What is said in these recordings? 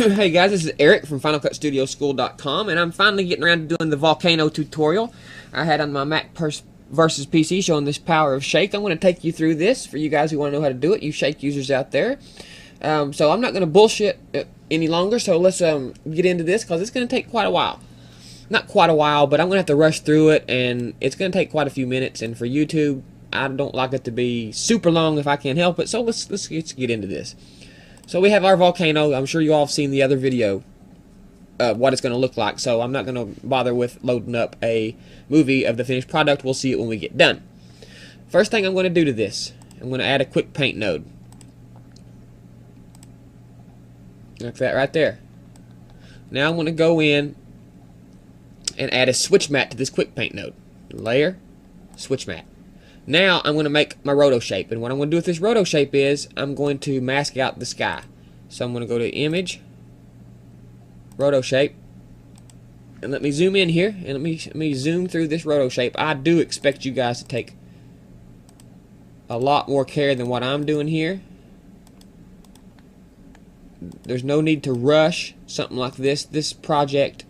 Hey guys, this is Eric from FinalCutStudioSchool.com, and I'm finally getting around to doing the Volcano tutorial I had on my Mac versus PC showing this power of shake. I'm going to take you through this for you guys who want to know how to do it, you shake users out there. So I'm not going to bullshit any longer, so let's get into this because it's going to take quite a while. Not quite a while, but I'm going to have to rush through it, and it's going to take quite a few minutes, and for YouTube, I don't like it to be super long if I can help it, so let's get into this. So we have our Volcano. I'm sure you all have seen the other video of what it's going to look like, so I'm not going to bother with loading up a movie of the finished product. We'll see it when we get done. First thing I'm going to do to this, I'm going to add a quick paint node. Like that right there. Now I'm going to go in and add a switch mat to this quick paint node. Layer, switch mat. Now I'm going to make my roto shape, and what I'm going to do with this roto shape is I'm going to mask out the sky. So I'm going to go to Image, Roto Shape, and let me zoom in here, and let me zoom through this roto shape. I do expect you guys to take a lot more care than what I'm doing here. There's no need to rush something like this. This project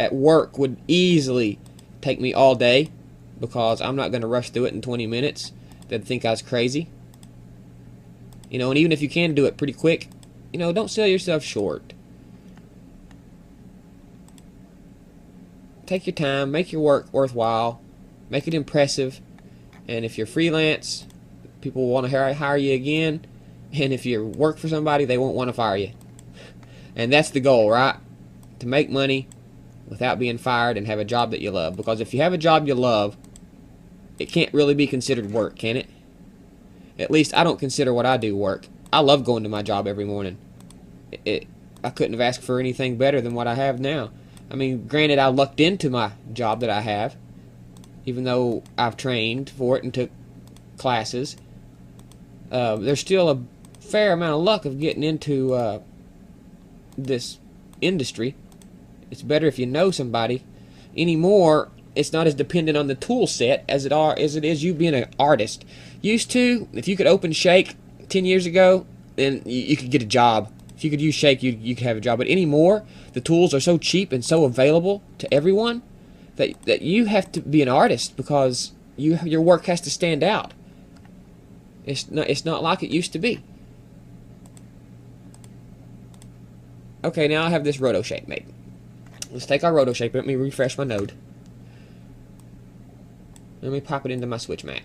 at work would easily take me all day, because I'm not going to rush through it in 20 minutes. They'd think I was crazy. You know, and even if you can do it pretty quick, you know, don't sell yourself short. Take your time, make your work worthwhile, make it impressive, and if you're freelance, people will want to hire you again, and if you work for somebody, they won't want to fire you. And that's the goal, right? To make money without being fired and have a job that you love. Because if you have a job you love, it can't really be considered work, can it? At least I don't consider what I do work. I love going to my job every morning. I couldn't have asked for anything better than what I have now. I mean, granted, I lucked into my job that I have, even though I've trained for it and took classes. There's still a fair amount of luck of getting into this industry. It's better if you know somebody. Anymore, it's not as dependent on the tool set as it is you being an artist. Used to, if you could open Shake 10 years ago, then you could get a job. If you could use Shake, you could have a job. But anymore, the tools are so cheap and so available to everyone that you have to be an artist, because your work has to stand out. It's not like it used to be. Okay, now I have this roto shape made. Let's take our roto shape. Let me refresh my node. Let me pop it into my switch mat.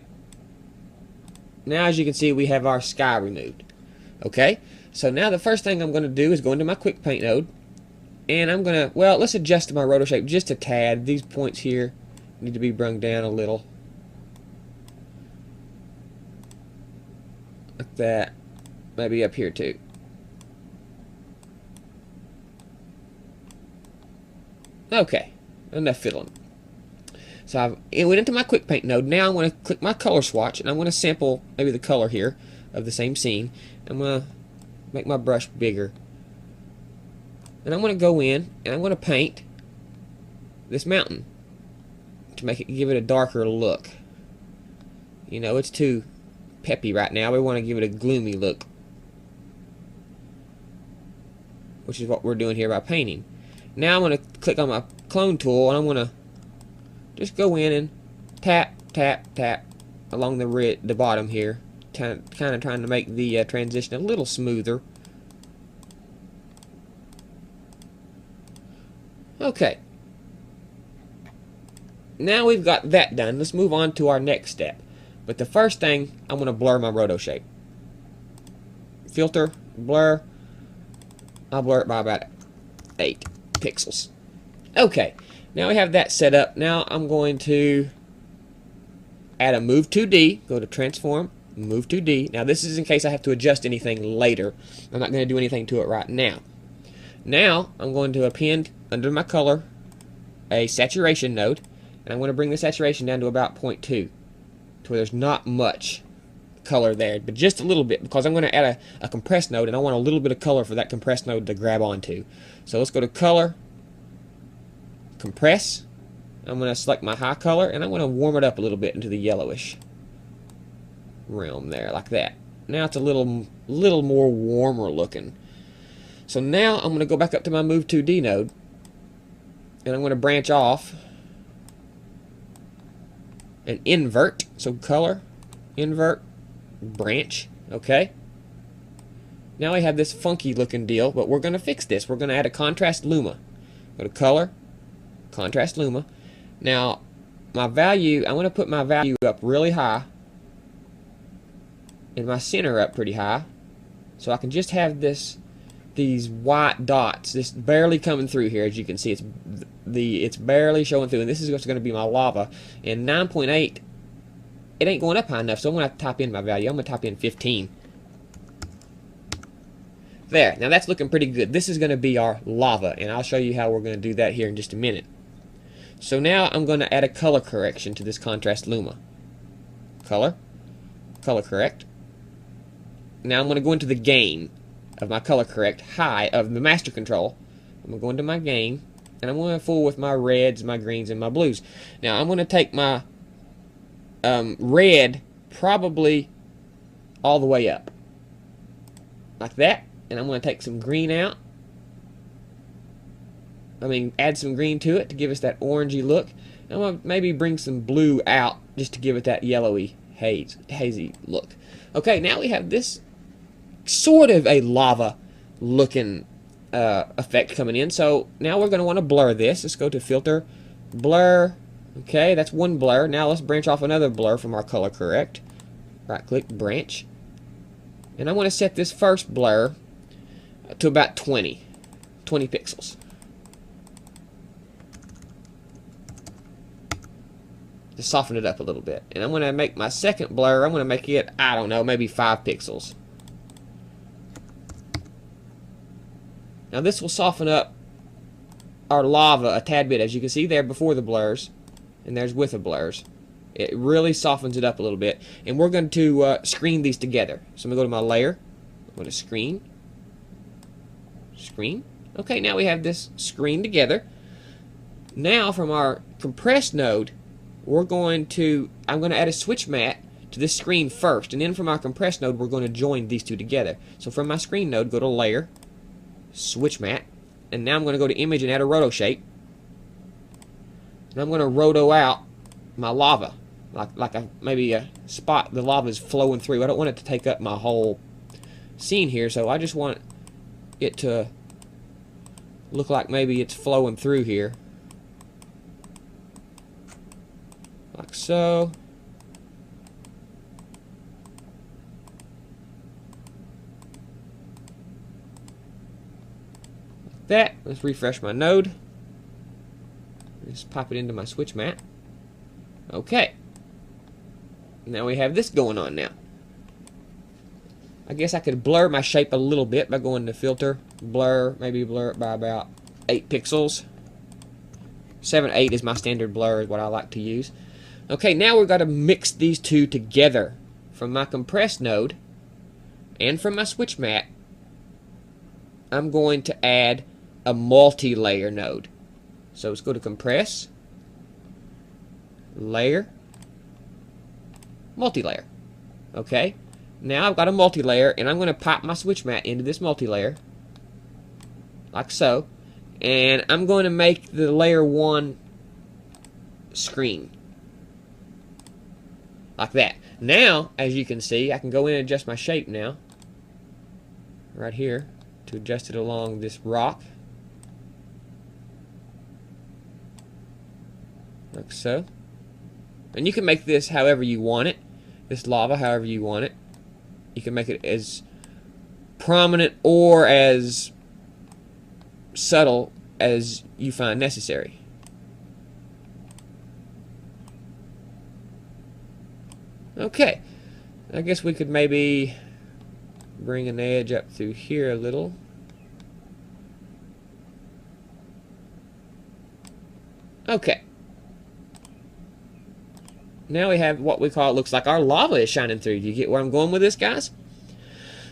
Now, as you can see, we have our sky removed. Okay, so now the first thing I'm going to do is go into my quick paint node, and I'm going to, well, let's adjust my roto shape just a tad. These points here need to be brung down a little. Like that. Maybe up here too. Okay, enough fiddling. So it went into my quick paint node. Now I'm going to click my color swatch, and I'm going to sample maybe the color here of the same scene. I'm going to make my brush bigger, and I'm going to go in and I'm going to paint this mountain to give it a darker look. You know, it's too peppy right now. We want to give it a gloomy look, which is what we're doing here by painting. Now I'm going to click on my clone tool, and I'm going to just go in and tap, tap, tap along the bottom here, kind of trying to make the transition a little smoother. Okay. Now we've got that done. Let's move on to our next step. But the first thing, I'm going to blur my roto shape. Filter, blur. I'll blur it by about 8 pixels. Okay, now we have that set up. Now I'm going to add a Move 2D. Go to Transform, Move 2D. Now this is in case I have to adjust anything later. I'm not going to do anything to it right now. Now I'm going to append under my color a saturation node, and I'm going to bring the saturation down to about 0.2, to where there's not much color there, but just a little bit, because I'm going to add a compressed node, and I want a little bit of color for that compressed node to grab onto. So let's go to Color, Compress. I'm going to select my high color, and I'm going to warm it up a little bit into the yellowish realm there, like that. Now it's a little more warmer looking. So now I'm going to go back up to my Move 2D node, and I'm going to branch off and invert. So color, invert, branch. Okay. Now we have this funky looking deal, but we're going to fix this. We're going to add a contrast luma. Go to color, contrast luma. Now my value, I'm going to put my value up really high and my center up pretty high, so I can just have these white dots, this barely coming through here. As you can see, it's barely showing through, and this is what's going to be my lava. And 9.8, it ain't going up high enough, so I'm going to have to type in my value. I'm going to type in 15. There. Now that's looking pretty good. This is going to be our lava, and I'll show you how we're going to do that here in just a minute. So now I'm going to add a color correction to this contrast luma. Color, color correct. Now I'm going to go into the gain of my color correct high of the master control. I'm going to go into my gain, and I'm going to fool with my reds, my greens, and my blues. Now I'm going to take my red probably all the way up, like that. And I'm going to take some green out. Add some green to it to give us that orangey look. I'm going to maybe bring some blue out just to give it that yellowy, hazy look. Okay, now we have this sort of a lava looking effect coming in. So now we're going to want to blur this. Let's go to filter, blur. Okay, that's one blur. Now let's branch off another blur from our color correct. Right click, branch. And I want to set this first blur to about 20 pixels. Just soften it up a little bit. And I'm going to make my second blur, I'm going to make it, I don't know, maybe 5 pixels. Now this will soften up our lava a tad bit. As you can see there before the blurs, and there's with the blurs. It really softens it up a little bit. And we're going to screen these together. So I'm going to go to my layer. I'm going to screen. Screen. Okay, now we have this screen together. Now from our compressed node, I'm going to add a switch mat to this screen first, and then from our compressed node we're going to join these two together. So from my screen node, go to layer, switch mat, and now I'm going to go to image and add a roto shape. And I'm going to roto out my lava, like maybe a spot the lava is flowing through. I don't want it to take up my whole scene here, so I just want it to look like maybe it's flowing through here, like so. Like that. Let's refresh my node. Just pop it into my switch mat. Okay. Now we have this going on now. I guess I could blur my shape a little bit by going to filter, blur, maybe blur it by about 8 pixels. 7, 8 is my standard blur, is what I like to use. Okay, now we've got to mix these two together. From my compressed node and from my switch mat, I'm going to add a multi-layer node. So let's go to compress, layer, multi-layer. Okay, now I've got a multi-layer, and I'm going to pop my switch mat into this multi-layer, like so, and I'm going to make the layer 1 screen, like that. Now, as you can see, I can go in and adjust my shape now, right here, to adjust it along this rock, like so. And you can make this however you want it, this lava however you want it. You can make it as prominent or as subtle as you find necessary. Okay, I guess we could maybe bring an edge up through here a little. Okay. Now we have what we call, it looks like our lava is shining through. You get where I'm going with this, guys?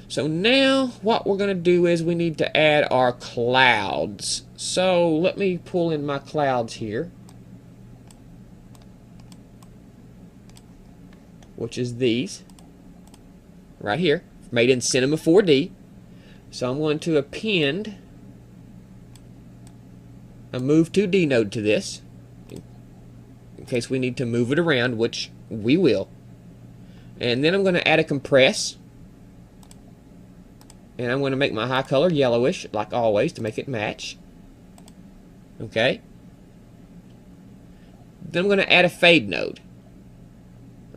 So now what we're going to do is we need to add our clouds. So let me pull in my clouds here, which is these right here, made in Cinema 4D. So I'm going to append a move to D node to this, in case we need to move it around, which we will. And then I'm going to add a compress, and I'm going to make my high color yellowish, like always, to make it match. Okay. Then I'm going to add a fade node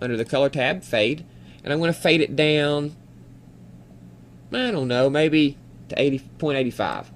under the color tab, fade, and I'm going to fade it down, I don't know, maybe to 80.85.